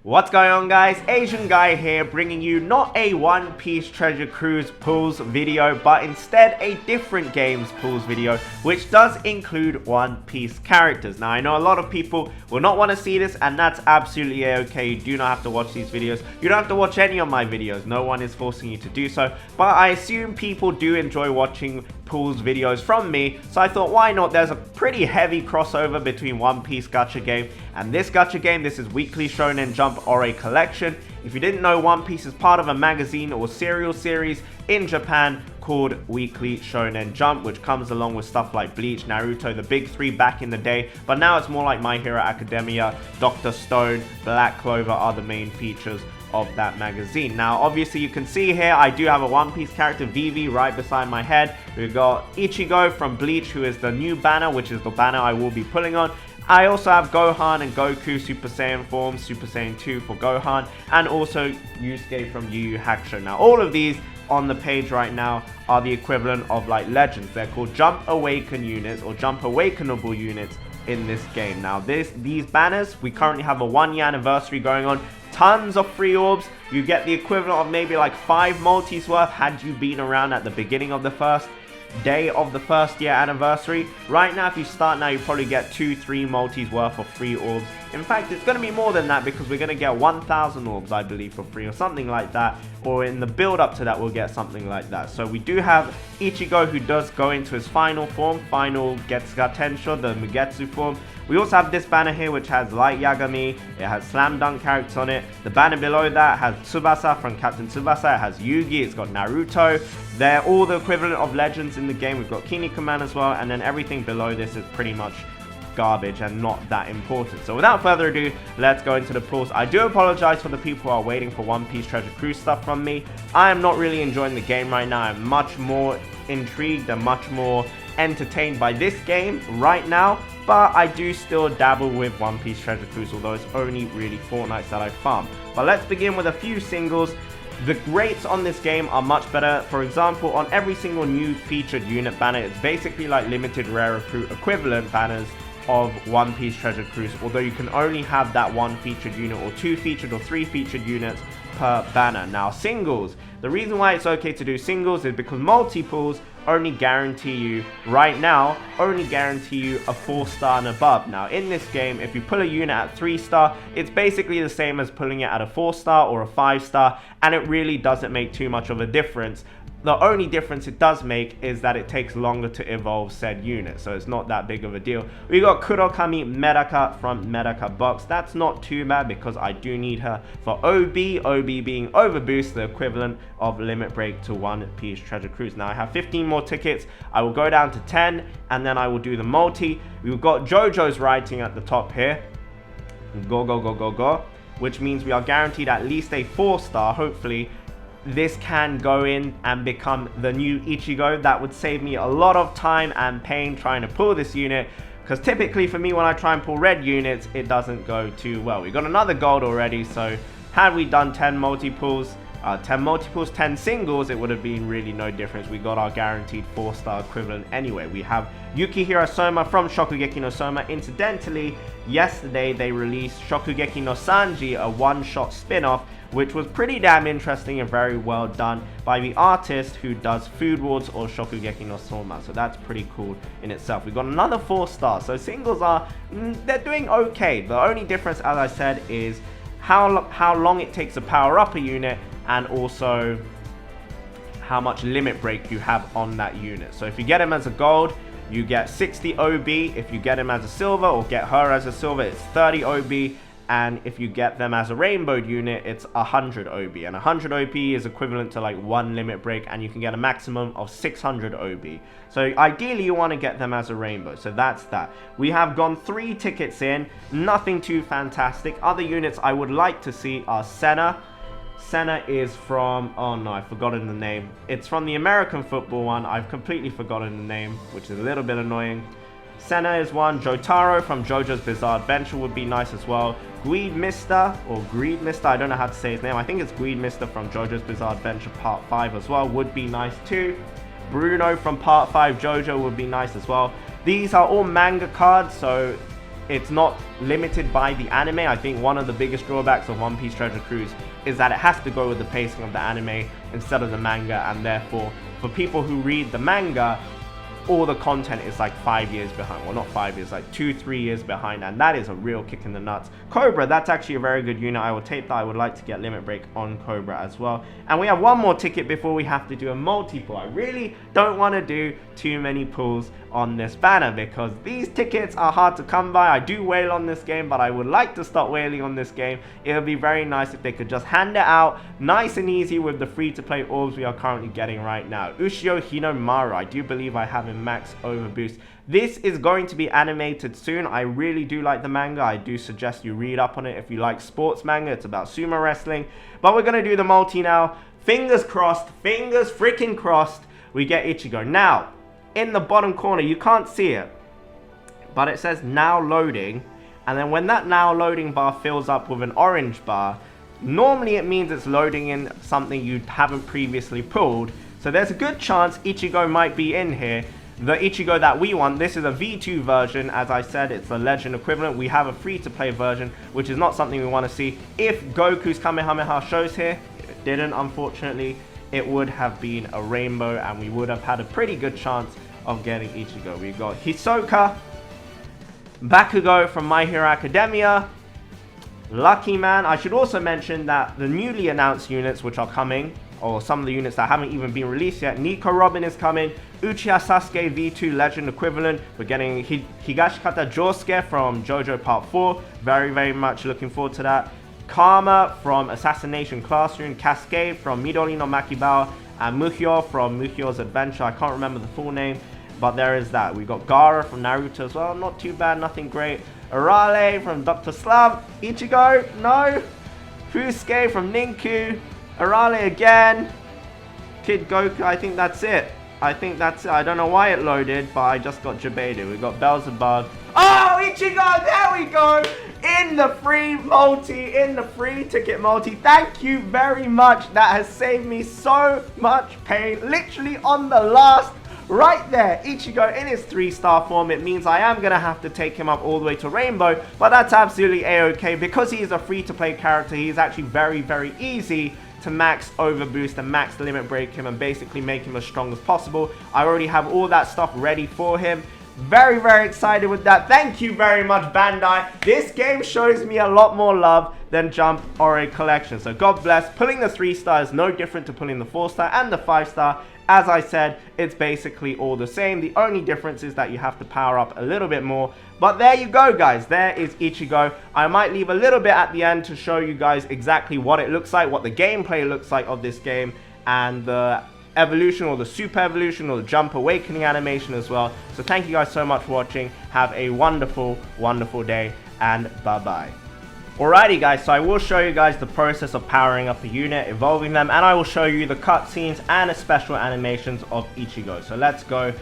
What's going on, guys? Asian Guy here, bringing you not a One Piece Treasure Cruise pools video, but instead a different games pools video, which does include One Piece characters. Now, I know a lot of people will not want to see this, and that's absolutely okay. You do not have to watch these videos. You don't have to watch any of my videos. No one is forcing you to do so, but I assume people do enjoy watching pools videos from me, so I thought, why not? There's a pretty heavy crossover between One Piece gacha game and this gacha game. This is Weekly Shonen Jump or a collection. If you didn't know, One Piece is part of a magazine or serial series in Japan called Weekly Shonen Jump, which comes along with stuff like Bleach, Naruto, the big three back in the day, but now it's more like My Hero Academia, Dr. Stone, Black Clover are the main features of that magazine. Now, obviously, you can see here, I do have a One Piece character, Vivi, right beside my head. We've got Ichigo from Bleach, who is the new banner, which is the banner I will be pulling on. I also have Gohan and Goku Super Saiyan form, Super Saiyan 2 for Gohan, and also Yusuke from Yu Yu Hakusho. Now, all of these on the page right now are the equivalent of like legends. They're called Jump Awaken units or Jump Awakenable units in this game. Now, these banners, we currently have a 1-year anniversary going on. Tons of free orbs. You get the equivalent of maybe like 5 multis worth had you been around at the beginning of the first day of the first year anniversary. Right now, if you start now, you probably get 2-3 multis worth of free orbs. In fact, it's going to be more than that because we're going to get 1,000 orbs, I believe, for free or something like that. Or in the build up to that, we'll get something like that. So we do have Ichigo, who does go into his final form, final Getsuga Tensho, the Mugetsu form. We also have this banner here, which has Light Yagami. It has Slam Dunk characters on it. The banner below that has Tsubasa from Captain Tsubasa. It has Yugi. It's got Naruto. They're all the equivalent of legends in the game. We've got Kinnikuman as well. And then everything below this is pretty much garbage and not that important. So without further ado, let's go into the pools. I do apologize for the people who are waiting for One Piece Treasure Cruise stuff from me. I am not really enjoying the game right now. I'm much more intrigued and much more entertained by this game right now, but I do still dabble with One Piece Treasure Cruise, although it's only really fortnights that I farm. But let's begin with a few singles. The rates on this game are much better. For example, on every single new featured unit banner, it's basically like limited rare recruit equivalent banners of One Piece Treasure Cruise, although you can only have that 1 featured unit or 2 featured or 3 featured units per banner. Now, singles, the reason why it's okay to do singles is because multi-pools only guarantee you, right now, only guarantee you a 4-star and above. Now, in this game, if you pull a unit at 3-star, it's basically the same as pulling it at a 4-star or a 5-star, and it really doesn't make too much of a difference. The only difference it does make is that it takes longer to evolve said unit, so it's not that big of a deal. We got Kurokami Medaka from Medaka Box. That's not too bad because I do need her for OB being overboost, the equivalent of Limit Break to One Piece Treasure Cruise. Now, I have 15 more tickets. I will go down to 10, and then I will do the multi. We've got JoJo's writing at the top here. Go, go, go, go, go. Which means we are guaranteed at least a 4-star, hopefully. This can go in and become the new Ichigo. That would save me a lot of time and pain trying to pull this unit, because typically for me, when I try and pull red units, it doesn't go too well. We got another gold already, so had we done 10 multi-pulls, 10 singles, it would have been really no difference. We got our guaranteed 4-star equivalent anyway. We have Yukihiro Soma from Shokugeki no Soma. Incidentally, yesterday they released Shokugeki no Sanji, a one-shot spin-off, which was pretty damn interesting and very well done by the artist who does Food Wars or Shokugeki no Soma. So that's pretty cool in itself. We got another 4-star. So singles are, they're doing okay. The only difference, as I said, is how long it takes to power up a unit, and also how much limit break you have on that unit. So if you get him as a gold, you get 60 OB. If you get him as a silver or get her as a silver, it's 30 OB. And if you get them as a rainbowed unit, it's 100 OB. And 100 OB is equivalent to like 1 limit break, and you can get a maximum of 600 OB. So ideally, you want to get them as a rainbow. So that's that. We have gone 3 tickets in, nothing too fantastic. Other units I would like to see are Senna. Senna is from, oh no, I've forgotten the name. It's from the American football one. I've completely forgotten the name, which is a little bit annoying. Senna is one. Jotaro from JoJo's Bizarre Adventure would be nice as well. Greed Mister, I don't know how to say his name. I think it's Greed Mister from JoJo's Bizarre Adventure Part 5 as well would be nice too. Bruno from Part 5 JoJo would be nice as well. These are all manga cards, so it's not limited by the anime. I think one of the biggest drawbacks of One Piece Treasure Cruise is that it has to go with the pacing of the anime instead of the manga, and therefore for people who read the manga, all the content is like 5 years behind. Well, not 5 years, like 2-3 years behind, and that is a real kick in the nuts. Cobra, that's actually a very good unit. I will take that. I would like to get Limit Break on Cobra as well. And we have one more ticket before we have to do a multi-pull. I really don't want to do too many pulls on this banner because these tickets are hard to come by. I do whale on this game, but I would like to stop whaling on this game. It would be very nice if they could just hand it out nice and easy with the free-to-play orbs we are currently getting right now. Ushio Hinomaru, I do believe I have him max overboost. This is going to be animated soon. I really do like the manga. I do suggest you read up on it if you like sports manga. It's about sumo wrestling. But we're going to do the multi now. Fingers crossed, fingers freaking crossed, we get Ichigo. Now, in the bottom corner, you can't see it, but it says now loading. And then when that now loading bar fills up with an orange bar, normally it means it's loading in something you haven't previously pulled. So there's a good chance Ichigo might be in here. The Ichigo that we want, this is a V2 version. As I said, it's a legend equivalent. We have a free-to-play version, which is not something we want to see. If Goku's Kamehameha shows here, it didn't, unfortunately, it would have been a rainbow, and we would have had a pretty good chance of getting Ichigo. We've got Hisoka, Bakugo from My Hero Academia, Lucky Man. I should also mention that the newly announced units which are coming, or some of the units that haven't even been released yet, Nico Robin is coming, Uchiha Sasuke V2 Legend Equivalent. We're getting Higashikata Josuke from JoJo Part 4. Very, very much looking forward to that. Karma from Assassination Classroom, Cascade from Midori no Makibawa, and Muhyo from Muhyo's Adventure. I can't remember the full name, but there is that. We got Gaara from Naruto as well. Not too bad, nothing great. Arale from Dr. Slump. Ichigo, no. Fusuke from Ninku. Arale again. Kid Goku, I think that's it. I think that's it. I don't know why it loaded, but I just got Jabeidu. We got Beelzebub. Oh, Ichigo, there we go. In the free multi, in the free ticket multi. Thank you very much. That has saved me so much pain. Literally on the last, right there, Ichigo in his 3-star form. It means I am going to have to take him up all the way to Rainbow, but that's absolutely a-okay. Because he is a free-to-play character, he is actually very, very easy to max overboost and max limit break him and basically make him as strong as possible. I already have all that stuff ready for him. Very, very excited with that. Thank you very much, Bandai. This game shows me a lot more love than Jump Ore Collection. So God bless. Pulling the 3-star is no different to pulling the 4-star and the 5-star. As I said, it's basically all the same. The only difference is that you have to power up a little bit more. But there you go, guys. There is Ichigo. I might leave a little bit at the end to show you guys exactly what it looks like, what the gameplay looks like of this game, and the evolution or the super evolution or the Jump Awakening animation as well. So thank you guys so much for watching. Have a wonderful, wonderful day, and bye-bye. Alrighty guys, so I will show you guys the process of powering up a unit, evolving them, and I will show you the cutscenes and the special animations of Ichigo. So let's go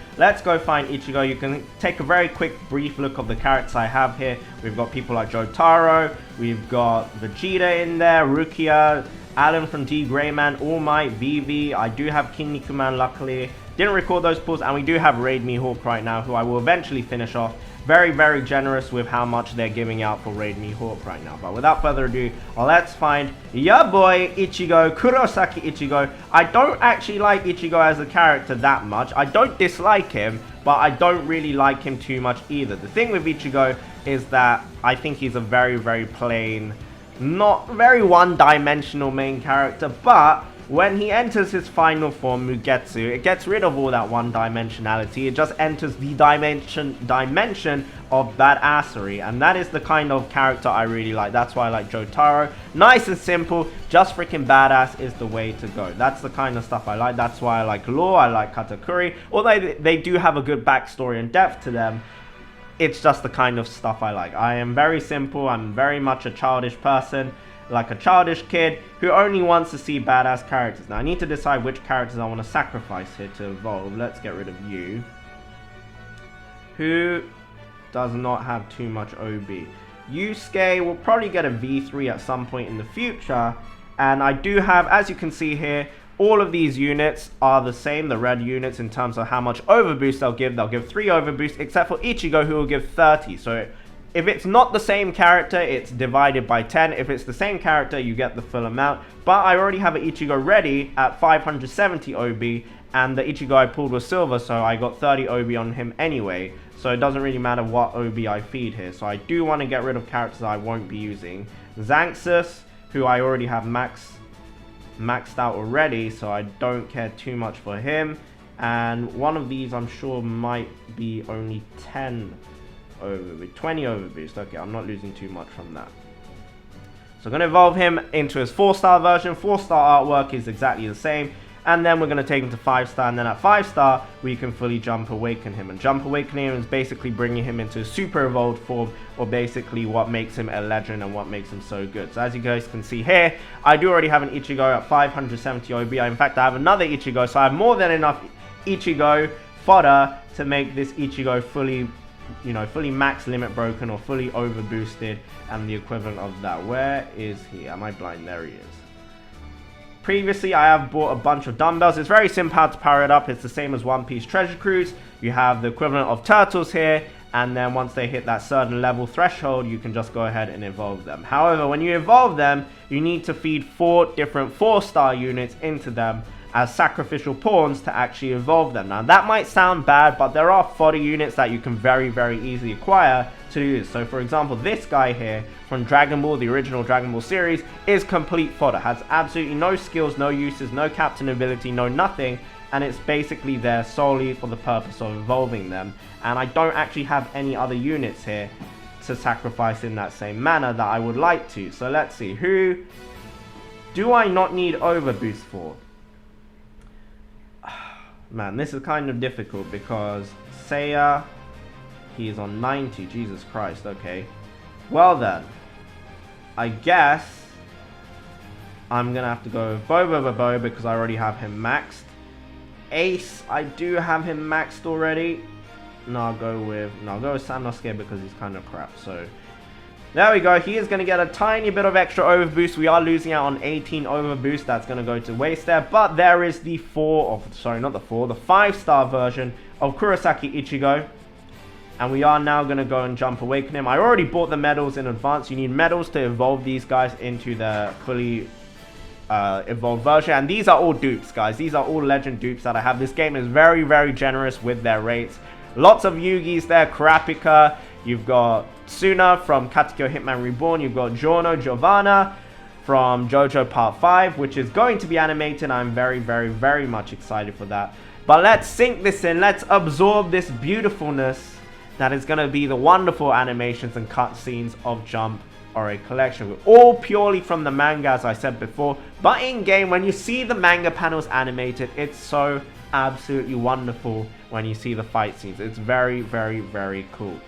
find Ichigo. You can take a very quick brief look of the characters I have here. We've got people like Jotaro, we've got Vegeta in there, Rukia, Alan from D Greyman, All Might, Vivi. I do have Kinnikuman luckily. Didn't record those pulls, and we do have Raid Mihawk right now, who I will eventually finish off. Very, very generous with how much they're giving out for Raid Mihawk right now. But without further ado, let's find ya boy Ichigo, Kurosaki Ichigo. I don't actually like Ichigo as a character that much. I don't dislike him, but I don't really like him too much either. The thing with Ichigo is that I think he's a very, very plain, not very one-dimensional main character, but when he enters his final form, Mugetsu, it gets rid of all that one-dimensionality. It just enters the dimension of badassery, and that is the kind of character I really like. That's why I like Jotaro. Nice and simple, just freaking badass is the way to go. That's the kind of stuff I like. That's why I like Law, I like Katakuri. Although they do have a good backstory and depth to them, it's just the kind of stuff I like. I am very simple. I'm very much a childish person, like a childish kid who only wants to see badass characters. Now I need to decide which characters I want to sacrifice here to evolve. Let's get rid of you, who does not have too much OB. Yusuke will probably get a V3 at some point in the future, and I do have, as you can see here, all of these units are the same, the red units, in terms of how much overboost they'll give. They'll give 3 overboost, except for Ichigo, who will give 30. So If it's not the same character, it's divided by 10. If it's the same character, you get the full amount. But I already have an Ichigo ready at 570 OB, and the Ichigo I pulled was silver, so I got 30 OB on him anyway. So it doesn't really matter what OB I feed here. So I do want to get rid of characters I won't be using. Xanxus, who I already have maxed out already, so I don't care too much for him. And one of these I'm sure might be only 10 overboost, 20 overboost. Okay, I'm not losing too much from that. So I'm going to evolve him into his 4-star version. 4-star artwork is exactly the same. And then we're going to take him to 5-star. And then at 5-star, we can fully Jump Awaken him. And Jump Awakening him is basically bringing him into super evolved form, or basically what makes him a legend and what makes him so good. So as you guys can see here, I do already have an Ichigo at 570 OB. In fact, I have another Ichigo, so I have more than enough Ichigo fodder to make this Ichigo fully, fully max limit broken or fully over boosted, and the equivalent of that. Where is he? Am I blind? There he is. Previously, I have bought a bunch of dumbbells. It's very simple how to power it up. It's the same as One Piece Treasure Cruise. You have the equivalent of turtles here, and then once they hit that certain level threshold, you can just go ahead and evolve them. However, when you evolve them, you need to feed 4 different 4-star units into them as sacrificial pawns to actually evolve them. Now that might sound bad, but there are fodder units that you can very, very easily acquire to do this. So for example, this guy here from Dragon Ball, the original Dragon Ball series, is complete fodder, has absolutely no skills, no uses, no captain ability, no nothing, and it's basically there solely for the purpose of evolving them. And I don't actually have any other units here to sacrifice in that same manner that I would like to. So let's see, who do I not need overboost for? Man, this is kind of difficult because Seiya, he is on 90. Jesus Christ, okay. Well then, I guess I'm going to have to go with Bobo because I already have him maxed. Ace, I do have him maxed already. No, I'll go with Sanosuke because he's kind of crap. So there we go. He is going to get a tiny bit of extra overboost. We are losing out on 18 overboost. That's going to go to waste there. But there is the 5-star version of Kurosaki Ichigo. And we are now going to go and Jump Awaken him. I already bought the medals in advance. You need medals to evolve these guys into the fully evolved version. And these are all dupes, guys. These are all legend dupes that I have. This game is very, very generous with their rates. Lots of Yugis there. Kurapika. You've got Suna from Katekyo Hitman Reborn. You've got Giovanna from JoJo Part 5, which is going to be animated. I'm very, very, very much excited for that. But let's sink this in. Let's absorb this beautifulness that is going to be the wonderful animations and cutscenes of Jump or a collection. All purely from the manga, as I said before. But in-game, when you see the manga panels animated, it's so absolutely wonderful when you see the fight scenes. It's very, very, very cool.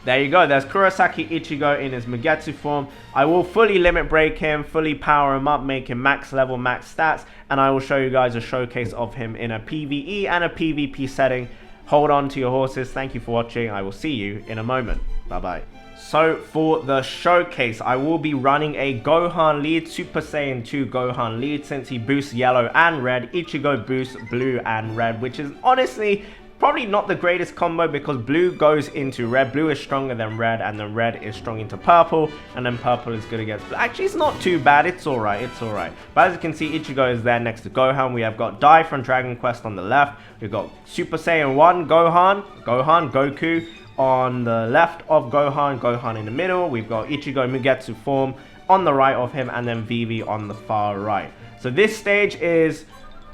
There you go. There's Kurosaki Ichigo in his Mugetsu form. I will fully limit break him, fully power him up, make him max level, max stats, and I will show you guys a showcase of him in a PvE and a PvP setting. Hold on to your horses. Thank you for watching. I will see you in a moment. Bye-bye. So for the showcase, I will be running a Gohan lead, Super Saiyan 2 Gohan lead, since he boosts yellow and red. Ichigo boosts blue and red, which is honestly probably not the greatest combo because blue goes into red. Blue is stronger than red, and then red is strong into purple, and then purple is good against blue. Actually, it's not too bad. It's alright. It's alright. But as you can see, Ichigo is there next to Gohan. We have got Dai from Dragon Quest on the left. We've got Super Saiyan 1 Goku on the left of Gohan in the middle. We've got Ichigo Mugetsu form on the right of him, and then Vivi on the far right. So this stage is,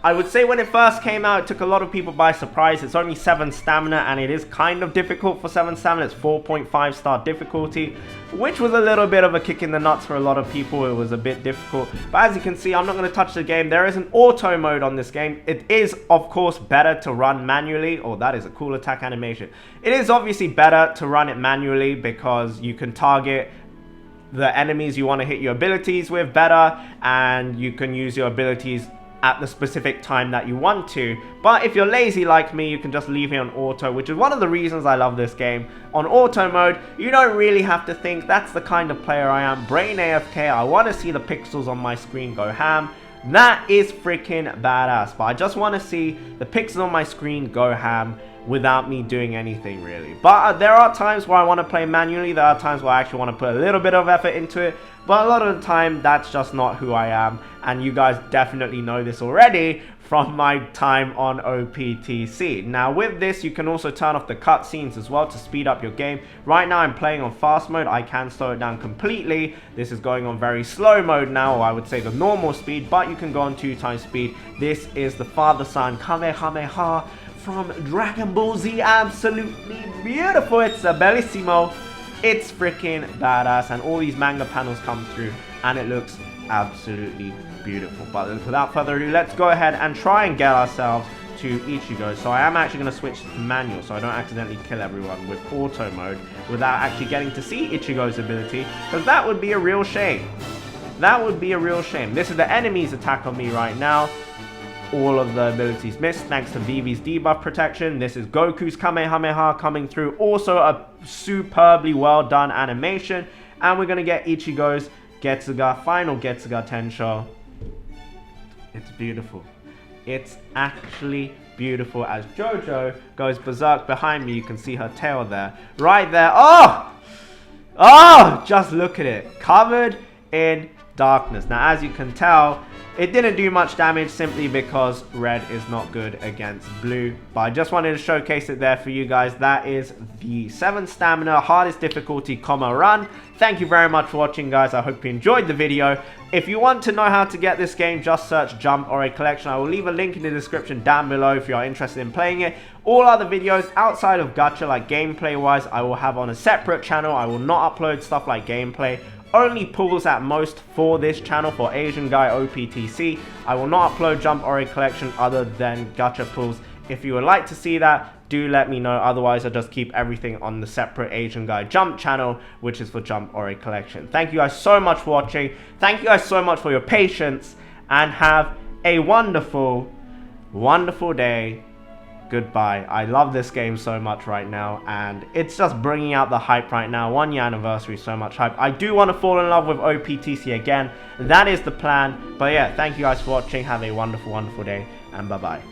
I would say when it first came out, it took a lot of people by surprise. It's only 7 stamina, and it is kind of difficult for 7 stamina. It's 4.5 star difficulty, which was a little bit of a kick in the nuts for a lot of people. It was a bit difficult. But as you can see, I'm not going to touch the game. There is an auto mode on this game. It is, of course, better to run manually. Oh, that is a cool attack animation. It is obviously better to run it manually because you can target the enemies you want to hit your abilities with better, and you can use your abilities at the specific time that you want to. But if you're lazy like me, you can just leave it on auto, which is one of the reasons I love this game. On auto mode, you don't really have to think. That's the kind of player I am. Brain AFK. I want to see the pixels on my screen go ham. That is freaking badass. But I just want to see the pixels on my screen go ham without me doing anything really. But there are times where I want to play manually, there are times where I actually want to put a little bit of effort into it, but a lot of the time that's just not who I am, and you guys definitely know this already from my time on OPTC. Now with this, you can also turn off the cutscenes as well to speed up your game. Right now I'm playing on fast mode. I can slow it down completely. This is going on very slow mode now, or I would say the normal speed, but you can go on 2x speed. This is the father-son Kamehameha from Dragon Ball Z. Absolutely beautiful. It's a bellissimo. It's freaking badass, and all these manga panels come through and it looks absolutely beautiful. But without further ado, let's go ahead and try and get ourselves to Ichigo. So I am actually going to switch to manual so I don't accidentally kill everyone with auto mode without actually getting to see Ichigo's ability, because that would be a real shame. That would be a real shame. This is the enemy's attack on me right now. All of the abilities missed thanks to Vivi's debuff protection. This is Goku's Kamehameha coming through. Also a superbly well done animation. And we're going to get Ichigo's Getsuga, final Getsuga Tensho. It's beautiful. It's actually beautiful as Jojo goes berserk behind me. You can see her tail there. Right there. Oh! Oh! Just look at it. Covered in darkness. Now, as you can tell, it didn't do much damage simply because red is not good against blue. But I just wanted to showcase it there for you guys. That is the 7 stamina, hardest difficulty, run. Thank you very much for watching, guys. I hope you enjoyed the video. If you want to know how to get this game, just search Jump or a collection. I will leave a link in the description down below if you are interested in playing it. All other videos outside of gacha, like gameplay wise, I will have on a separate channel. I will not upload stuff like gameplay. Only pulls at most for this channel, for Asian Guy OPTC. I will not upload Jump or a collection other than gacha pulls. If you would like to see that, do let me know. Otherwise, I'll just keep everything on the separate Asian Guy Jump channel, which is for Jump or a collection. Thank you guys so much for watching. Thank you guys so much for your patience, and have a wonderful, wonderful day. Goodbye. I love this game so much right now, and it's just bringing out the hype right now. 1 year anniversary, so much hype. I do want to fall in love with OPTC again. That is the plan. But yeah, thank you guys for watching. Have a wonderful, wonderful day, and bye-bye.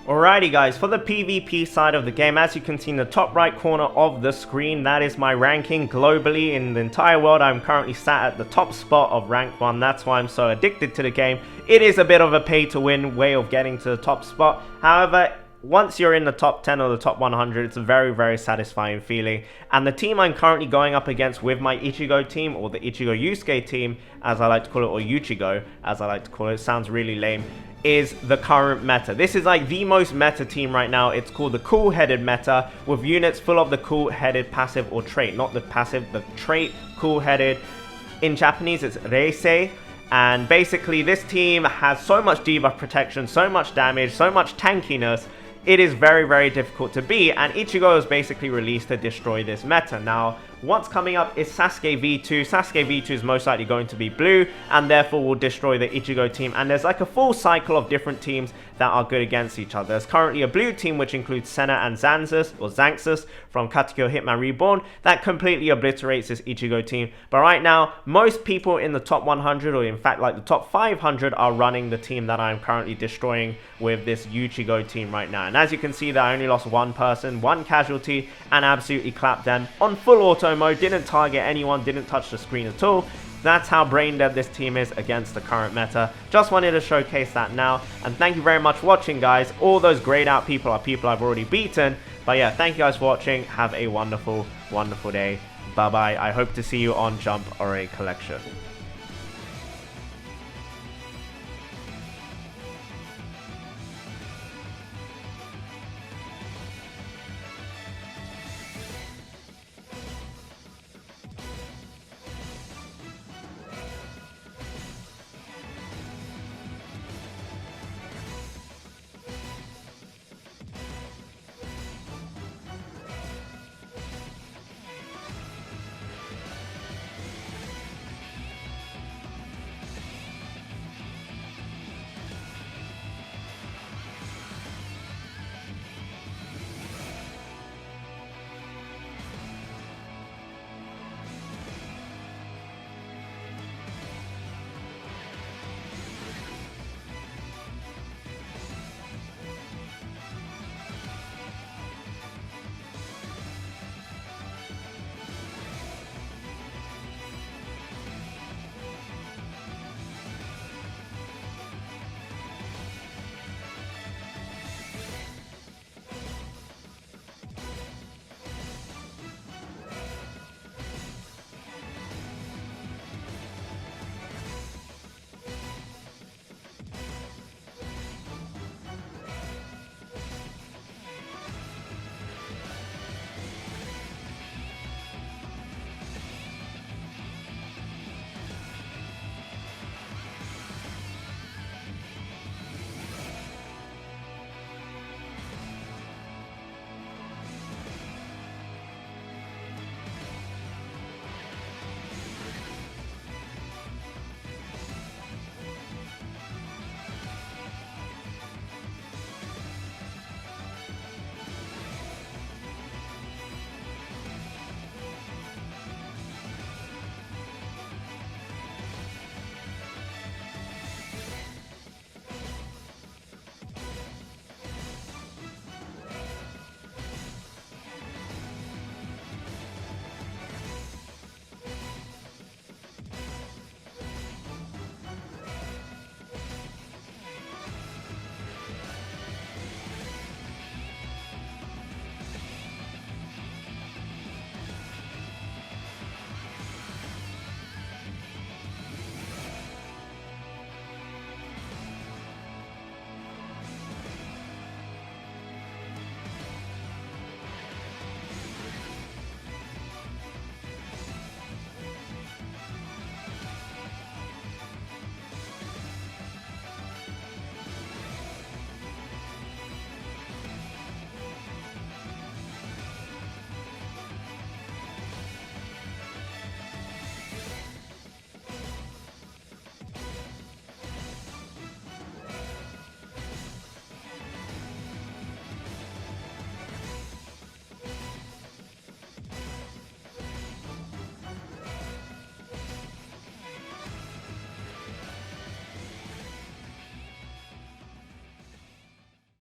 Alrighty guys, for the PvP side of the game, as you can see in the top right corner of the screen, that is my ranking globally in the entire world. I'm currently sat at the top spot of rank 1. That's why I'm so addicted to the game. It is a bit of a pay to win way of getting to the top spot. However, once you're in the top 10 or the top 100, it's a very, very satisfying feeling. And the team I'm currently going up against with my Ichigo team, or the Ichigo Yusuke team, as I like to call it, or Yuchigo, as I like to call it, sounds really lame, is the current meta. This is like the most meta team right now. It's called the cool-headed meta, with units full of the cool-headed passive or trait. Not the passive, the trait, cool-headed. In Japanese, it's reisei. And basically, this team has so much debuff protection, so much damage, so much tankiness. It is very, very difficult to beat, and Ichigo is basically released to destroy this meta. Now, what's coming up is Sasuke V2. Sasuke V2 is most likely going to be blue, and therefore will destroy the Ichigo team. And there's like a full cycle of different teams that are good against each other. There's currently a blue team which includes Senna and Xanxus from Katekyo Hitman Reborn that completely obliterates this Ichigo team. But right now, most people in the top 100, or in fact like the top 500, are running the team that I'm currently destroying with this Ichigo team right now. And as you can see, that I only lost 1 person, 1 casualty, and absolutely clapped them on full auto mode. Didn't target anyone, didn't touch the screen at all. That's how brain dead this team is against the current meta. Just wanted to showcase that now, and thank you very much for watching, guys. All those grayed out people are people I've already beaten. But yeah, thank you guys for watching. Have a wonderful, wonderful day. Bye bye. I hope to see you on Jump or a collection.